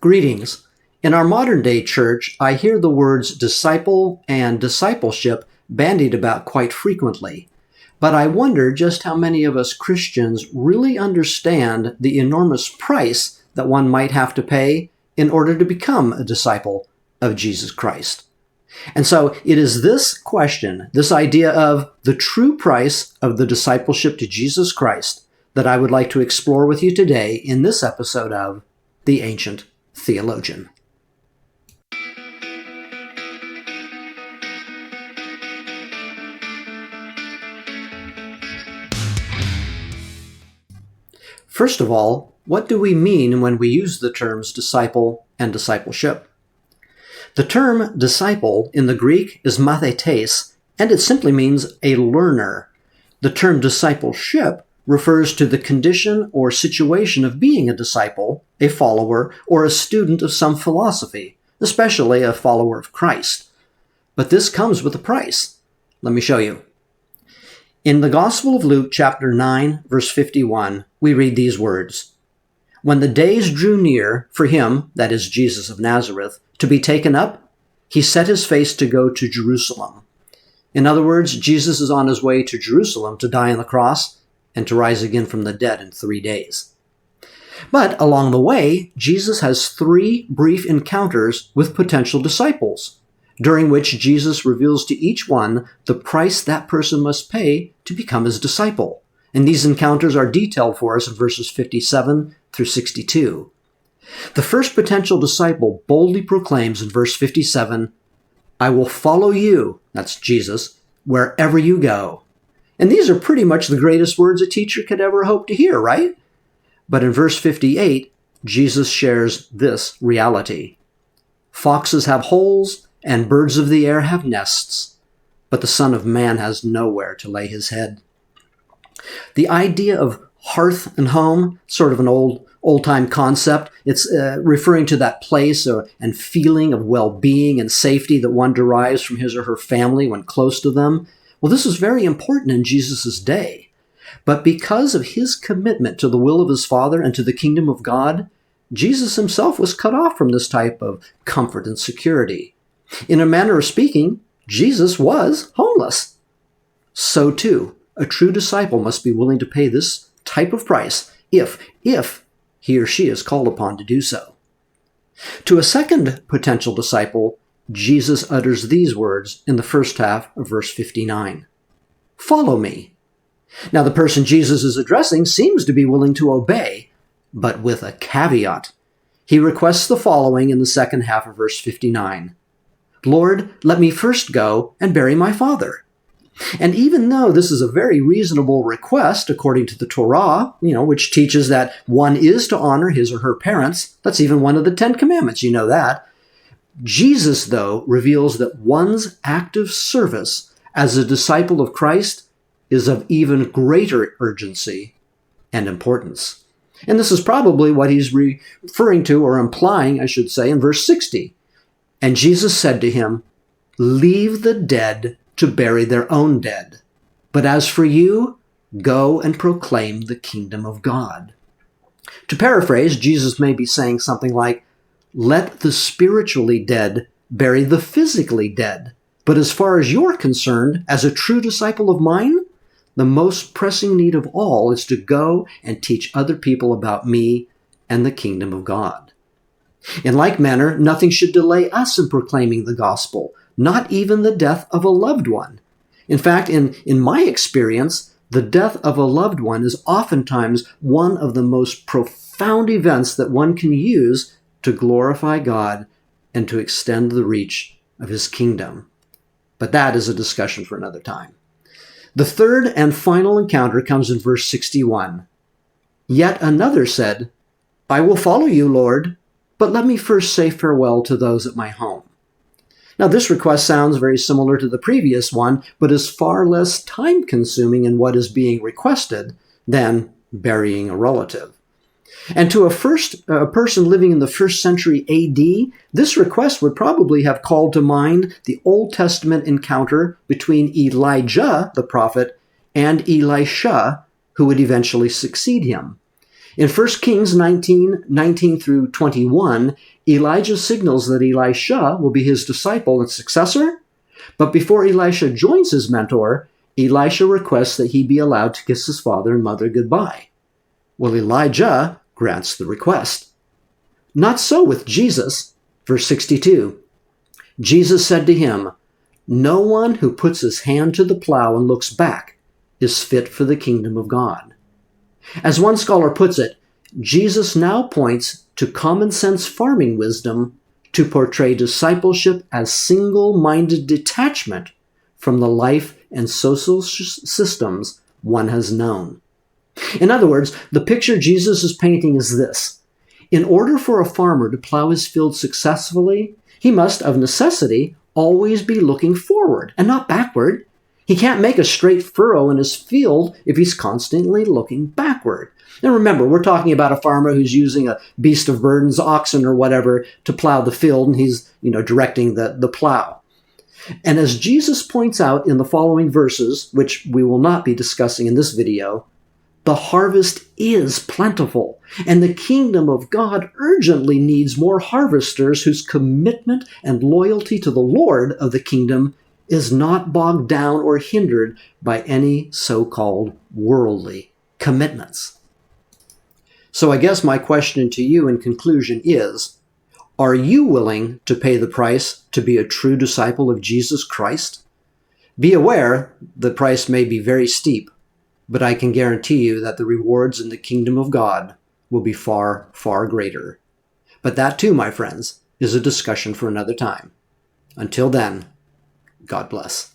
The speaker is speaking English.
Greetings. In our modern-day church, I hear the words disciple and discipleship bandied about quite frequently. But I wonder just how many of us Christians really understand the enormous price that one might have to pay in order to become a disciple of Jesus Christ. And so it is this question, this idea of the true price of the discipleship to Jesus Christ, that I would like to explore with you today in this episode of The Ancient Theologian. First of all, what do we mean when we use the terms disciple and discipleship? The term disciple in the Greek is mathetes, and it simply means a learner. The term discipleship refers to the condition or situation of being a disciple, a follower, or a student of some philosophy, especially a follower of Christ. But this comes with a price. Let me show you. In the Gospel of Luke, chapter 9, verse 51, we read these words, "When the days drew near for him," that is Jesus of Nazareth, "to be taken up, he set his face to go to Jerusalem." In other words, Jesus is on his way to Jerusalem to die on the cross and to rise again from the dead in 3 days. But along the way, Jesus has 3 brief encounters with potential disciples, during which Jesus reveals to each one the price that person must pay to become his disciple. And these encounters are detailed for us in verses 57 through 62. The first potential disciple boldly proclaims in verse 57, "I will follow you," that's Jesus, "wherever you go." And these are pretty much the greatest words a teacher could ever hope to hear, right? But in verse 58, Jesus shares this reality. "Foxes have holes, and birds of the air have nests, but the Son of Man has nowhere to lay his head." The idea of hearth and home, sort of an old-time concept. It's referring to that place and feeling of well-being and safety that one derives from his or her family when close to them. Well, this was very important in Jesus' day. But because of his commitment to the will of his Father and to the kingdom of God, Jesus himself was cut off from this type of comfort and security. In a manner of speaking, Jesus was homeless. So too, a true disciple must be willing to pay this type of price if he or she is called upon to do so. To a second potential disciple, Jesus utters these words in the first half of verse 59. "Follow me." Now, the person Jesus is addressing seems to be willing to obey, but with a caveat. He requests the following in the second half of verse 59. "Lord, let me first go and bury my father." And even though this is a very reasonable request according to the Torah, which teaches that one is to honor his or her parents, that's even one of the 10 Commandments, you know that. Jesus, though, reveals that one's active service as a disciple of Christ is of even greater urgency and importance. And this is probably what he's referring to, or implying, I should say, in verse 60. "And Jesus said to him, 'Leave the dead to bury their own dead. But as for you, go and proclaim the kingdom of God.'" To paraphrase, Jesus may be saying something like, "Let the spiritually dead bury the physically dead. But as far as you're concerned, as a true disciple of mine, the most pressing need of all is to go and teach other people about me and the kingdom of God." In like manner, nothing should delay us in proclaiming the gospel, not even the death of a loved one. In fact, in my experience, the death of a loved one is oftentimes one of the most profound events that one can use to glorify God and to extend the reach of his kingdom. But that is a discussion for another time. The third and final encounter comes in verse 61. "Yet another said, 'I will follow you, Lord, but let me first say farewell to those at my home.'" Now, this request sounds very similar to the previous one, but is far less time-consuming in what is being requested than burying a relative. And to a person living in the 1st century AD, this request would probably have called to mind the Old Testament encounter between Elijah, the prophet, and Elisha, who would eventually succeed him. In 1 Kings 19 through 21, Elijah signals that Elisha will be his disciple and successor, but before Elisha joins his mentor, Elisha requests that he be allowed to kiss his father and mother goodbye. Well, Elijah grants the request. Not so with Jesus. Verse 62, Jesus said to him, "No one who puts his hand to the plow and looks back is fit for the kingdom of God." As one scholar puts it, Jesus now points to common sense farming wisdom to portray discipleship as single-minded detachment from the life and social systems one has known. In other words, the picture Jesus is painting is this. In order for a farmer to plow his field successfully, he must, of necessity, always be looking forward and not backward. He can't make a straight furrow in his field if he's constantly looking backward. And remember, we're talking about a farmer who's using a beast of burdens, oxen or whatever, to plow the field, and he's, directing the plow. And as Jesus points out in the following verses, which we will not be discussing in this video, the harvest is plentiful, and the kingdom of God urgently needs more harvesters whose commitment and loyalty to the Lord of the kingdom is not bogged down or hindered by any so-called worldly commitments. So I guess my question to you in conclusion is, are you willing to pay the price to be a true disciple of Jesus Christ? Be aware the price may be very steep, but I can guarantee you that the rewards in the kingdom of God will be far, far greater. But that too, my friends, is a discussion for another time. Until then, God bless.